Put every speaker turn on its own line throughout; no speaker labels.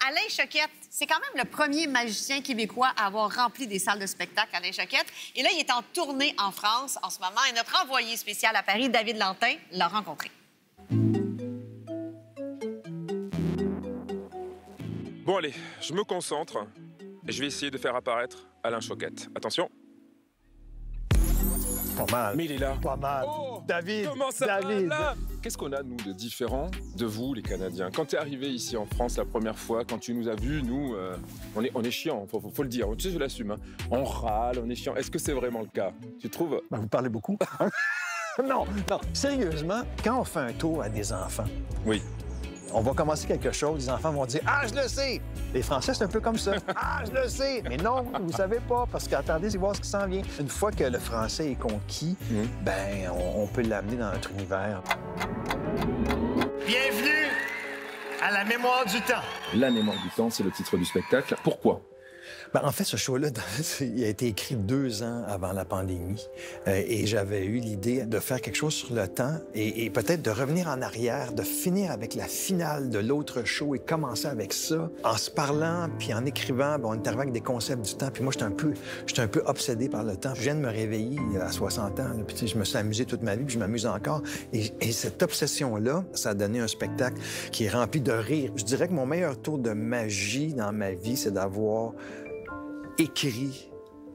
Alain Choquette, c'est quand même le premier magicien québécois à avoir rempli des salles de spectacle, Alain Choquette. Et là, il est en tournée en France en ce moment. Et notre envoyé spécial à Paris, David Lantin, l'a rencontré.
Bon, allez, je me concentre et je vais essayer de faire apparaître Alain Choquette. Attention.
Pas mal.
Mais il est là.
Pas mal.
Oh,
David,
comment ça
David.
va, là? Qu'est-ce qu'on a, nous, de différent de vous, les Canadiens? Quand tu es arrivé ici en France la première fois, quand tu nous as vus, nous, on est chiants, faut le dire. Tu sais, je l'assume. Hein. On râle, on est chiants. Est-ce que c'est vraiment le cas? Tu trouves?
Ben, vous parlez beaucoup. Non, sérieusement, quand on fait un tour à des enfants,
oui.
On va commencer quelque chose, les enfants vont dire « Ah, je le sais! » Les Français, c'est un peu comme ça. « Ah, je le sais! » Mais non, vous savez pas, parce qu'attendez, c'est voir ce qui s'en vient. Une fois que le français est conquis, ben, on peut l'amener dans notre univers.
Bienvenue à la mémoire du temps.
La mémoire du temps, c'est le titre du spectacle. Pourquoi?
Ben, en fait, ce show-là, il a été écrit 2 ans avant la pandémie. Et j'avais eu l'idée de faire quelque chose sur le temps et peut-être de revenir en arrière, de finir avec la finale de l'autre show et commencer avec ça. En se parlant, puis en écrivant, bon, on est arrivé avec des concepts du temps. Puis moi, j'étais un peu obsédé par le temps. Je viens de me réveiller à 60 ans. Là, puis je me suis amusé toute ma vie, puis je m'amuse encore. Et cette obsession-là, ça a donné un spectacle qui est rempli de rire. Je dirais que mon meilleur tour de magie dans ma vie, c'est d'avoir écrit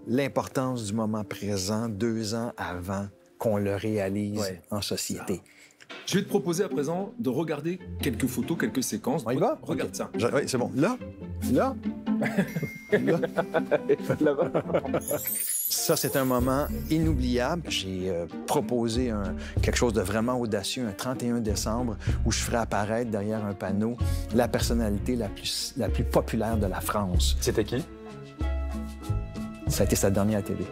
l'importance du moment présent 2 ans avant qu'on le réalise en société.
Je vais te proposer à présent de regarder quelques photos, quelques séquences.
On y va?
Regarde ça.
Oui, c'est bon. Là? Là? Là?
Là-bas.
Ça, c'est un moment inoubliable. J'ai proposé quelque chose de vraiment audacieux, un 31 décembre, où je ferai apparaître derrière un panneau la personnalité la plus populaire de la France.
C'était qui?
Ça a été sa dernière télé.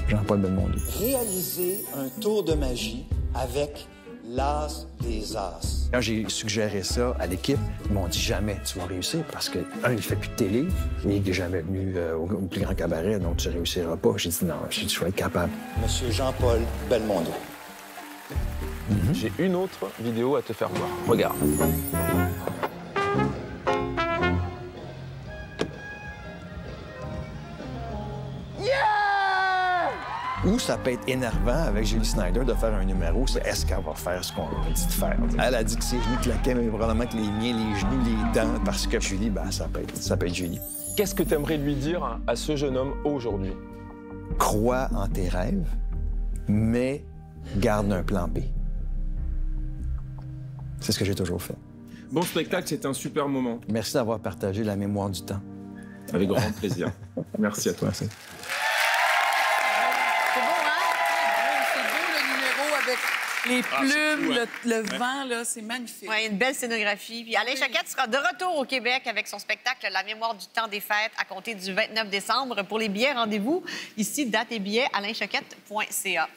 Jean-Paul Belmondo. Réaliser un tour de magie avec l'as des as. Quand j'ai suggéré ça à l'équipe, ils m'ont dit jamais tu vas réussir parce que, il fait plus de télé et il n'est jamais venu au plus grand cabaret, donc tu réussiras pas. J'ai dit non, je vais être capable. Monsieur Jean-Paul Belmondo.
J'ai une autre vidéo à te faire voir. Regarde.
Ou ça peut être énervant avec Julie Snyder de faire un numéro, c'est est-ce qu'elle va faire ce qu'on lui dit de faire? Elle a dit que ses genoux claquaient, mais probablement que les miens, les genoux, les dents, parce que Julie, ben, ça peut être Julie.
Qu'est-ce que tu aimerais lui dire à ce jeune homme aujourd'hui?
Crois en tes rêves, mais garde un plan B. C'est ce que j'ai toujours fait.
Bon spectacle, c'est un super moment.
Merci d'avoir partagé la mémoire du temps.
Avec grand plaisir. Merci à toi.
C'est beau, hein?
C'est beau, le numéro avec les plumes, le vent, là, c'est magnifique.
Oui, une belle scénographie. Puis Alain Choquette sera de retour au Québec avec son spectacle La mémoire du temps des fêtes à compter du 29 décembre. Pour les billets, rendez-vous ici, date et billets, alainchoquette.ca.